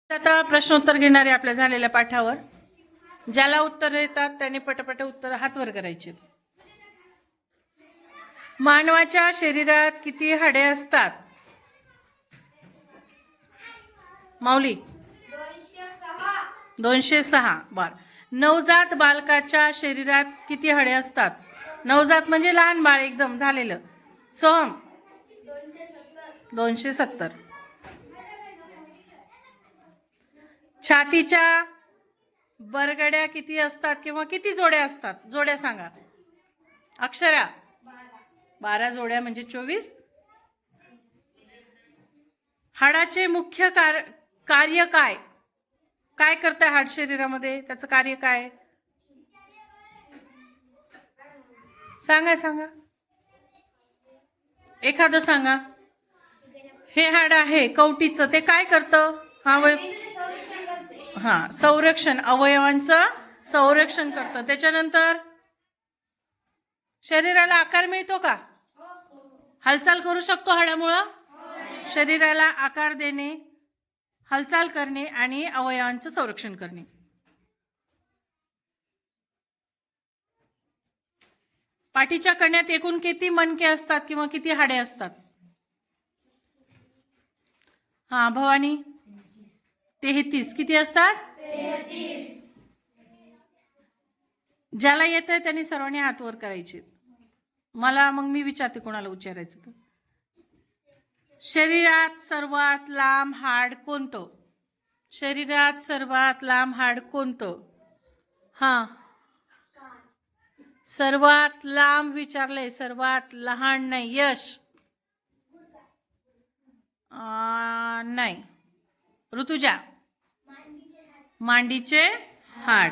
आता प्रश्नोत्तर घेणारे आपल्या झालेल्या पाठावर ज्याला उत्तर येतात त्यांनी पटपट उत्तर हात वर करायचे. मानवाच्या शरीरात किती हाडे असतात? माऊली 206. बर. नवजात बालकाच्या शरीरात किती हाडे असतात? नवजात म्हणजे लहान बाळ एकदम झालेलं. सोहम 270. छातीच्या बरगड्या किती असतात किंवा किती जोड्या असतात? जोड्या सांगा. अक्षरा 12 जोड्या म्हणजे 24. हाडाचे मुख्य कार्य काय? काय करतं हाड शरीरामध्ये? त्याचं कार्य काय? सांगा सांगा, एखादं सांगा. हे हाड आहे कवटीचं, ते काय करतं? संरक्षण, अवयवांचं संरक्षण करतं. त्याच्यानंतर शरीराला आकार मिळतो का? हालचाल करू शकतो हाडामुळं? शरीराला आकार देणे, हालचाल करणे आणि अवयवांचं संरक्षण करणे. पाठीच्या कण्यात एकूण किती मणके असतात किंवा किती हाडे असतात? भवानी 33. किती असतात? 33. ज्याला येतंय त्यांनी सर्वांनी हात वर करायचे. मला मग मी विचारते कोणाला विचारायचं तर. शरीरात सर्वात लांब हाड कोणतं? शरीरात सर्वात लांब हाड कोणतं? सर्वात लांब विचारले, सर्वात लहान नाही. यश नाही. ऋतुजा मांडीचे हाड.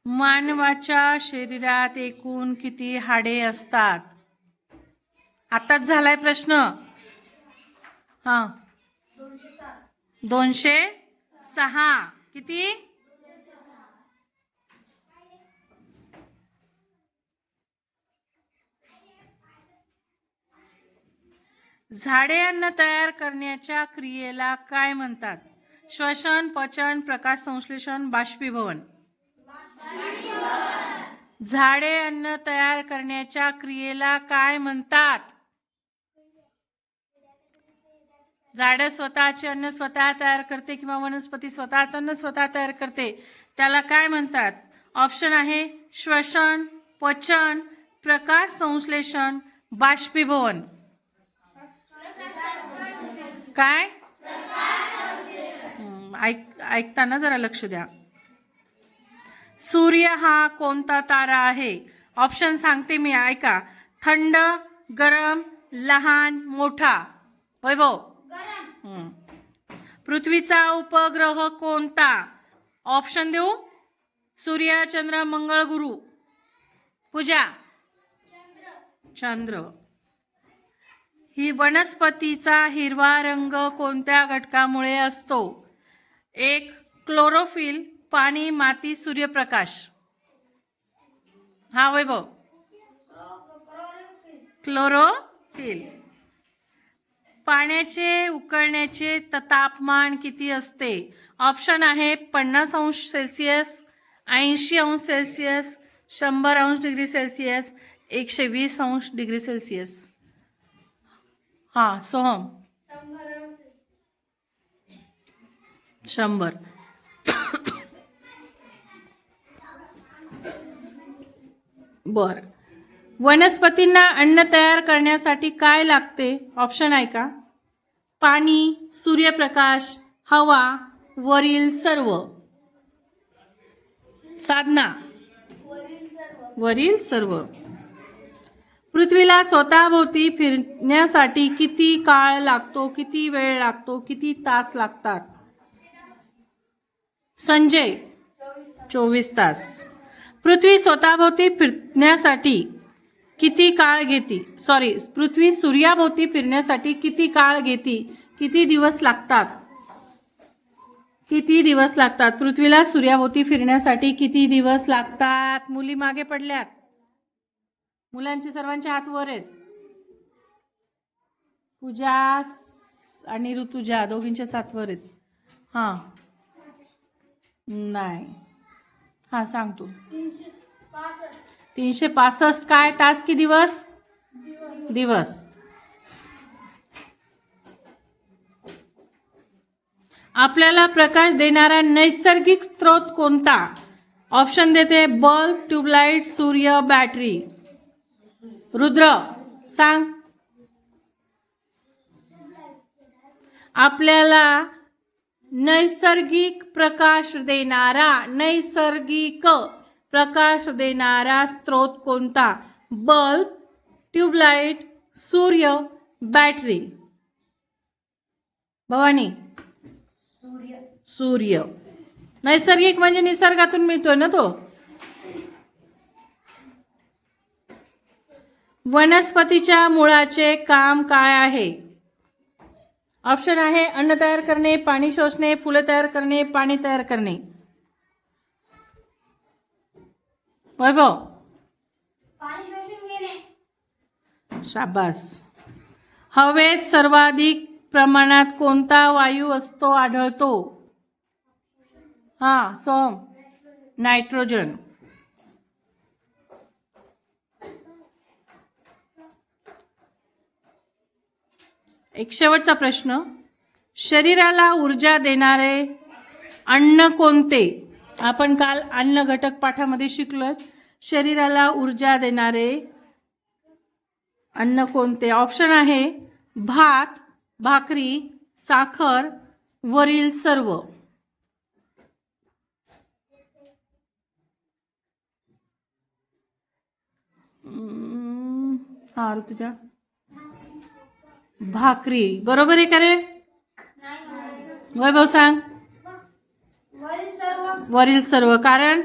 मानवाच्या शरीरात एकूण किती हाडे असतात? आताच झालाय प्रश्न. 206. किती? झाडे अन्न तयार करण्याच्या क्रियेला काय म्हणतात? श्वसन, पचन, प्रकाश संश्लेषण, बाष्पीभवन. झाडे अन्न तयार करण्याच्या क्रियेला काय म्हणतात? झाड स्वतःचे अन्न स्वतः तयार करते किंवा वनस्पती स्वतःच अन्न स्वतः तयार करते, त्याला काय म्हणतात? ऑप्शन आहे श्वसन, पचन, प्रकाश संश्लेषण, बाष्पीभवन. काय? ऐकताना जरा लक्ष द्या. सूर्य हा कोणता तारा आहे? ऑप्शन सांगते मी, ऐका. थंड, गरम, लहान, मोठा. वैभव पृथ्वीचा उपग्रह कोणता? ऑप्शन देऊ? सूर्य, चंद्र, मंगळ, गुरु. पूजा चंद्र. ही वनस्पतीचा हिरवा रंग कोणत्या घटकामुळे असतो? 1 क्लोरोफिल, पाणी, माती, सूर्यप्रकाश. वैभव क्लोरोफिल. पाण्याचे उकळण्याचे तापमान किती असते? ऑप्शन आहे 50 अंश सेल्सिअस, 80 अंश सेल्सिअस, 100 अंश डिग्री सेल्सिअस, 120 अंश डिग्री सेल्सिअस. सोहम 100. बर. वनस्पतींना अन्न तयार करण्यासाठी काय लागते? ऑप्शन आहे का? पाणी, सूर्यप्रकाश, हवा, वरील सर्व. साधना वरील सर्व. पृथ्वीला स्वतःभोवती फिरण्यासाठी किती काळ लागतो? किती वेळ लागतो? किती तास लागतात? संजय 24 तास. पृथ्वी स्वतःभोवती फिरण्यासाठी किती काळ घेते? पृथ्वी सूर्याभोवती फिरण्यासाठी किती काळ घेते? किती दिवस लागतात? किती दिवस लागतात? पृथ्वीला सूर्याभोवती फिरण्यासाठी किती दिवस लागतात? मुली मागे पडल्यात. मुलांचे सर्वांचे हात वर आहेत. पूजा आणि ऋतुजा दोघींचे 7 वर आहेत. हां नाही, हां सांग तू. 365 काय तास की दिवस? दिवस. आपल्याला प्रकाश देणारा नैसर्गिक स्रोत कोणता? ऑप्शन देते, बल्ब, ट्यूबलाइट, सूर्य, बॅटरी. रुद्र सांग. आपल्याला नैसर्गिक प्रकाश देणारा स्रोत कोणता? बल्ब, ट्यूबलाइट, सूर्य, बॅटरी. भवानी. सूर्य. नैसर्गिक म्हणजे निसर्गातून मिळतोय ना तो. वनस्पतीच्या मुळाचे काम काय आहे? ऑप्शन आहे, अन्न तयार करणे, पाणी शोषणे, फुले तयार करणे, पाणी तयार करणे. वैभव. पाणी शोषून घेणे. शाबास. हवेत सर्वाधिक प्रमाणात कोणता वायू आढळतो? हां सोम. नायट्रोजन. एक शेवटचा प्रश्न. शरीराला ऊर्जा देणारे अन्न कोणते? आपण काल अन्न घटक पाठामध्ये शिकलोय. शरीराला ऊर्जा देणारे अन्न कोणते? ऑप्शन आहे, भात, भाकरी, साखर, वरील सर्व. हा ऋतुजा. भाकरी बरोबर आहे का रे? वैभव सांग. वरील सर्व. कारण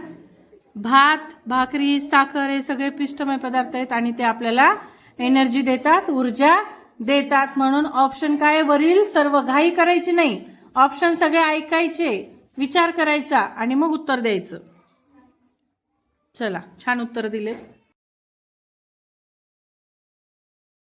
भात, भाकरी, साखर हे सगळे पिष्टमय पदार्थ आहेत आणि ते आपल्याला एनर्जी देतात, ऊर्जा देतात. म्हणून ऑप्शन काय? वरील सर्व. घाई करायची नाही, ऑप्शन सगळे ऐकायचे, विचार करायचा आणि मग उत्तर द्यायचं. चला, छान उत्तर दिलेत.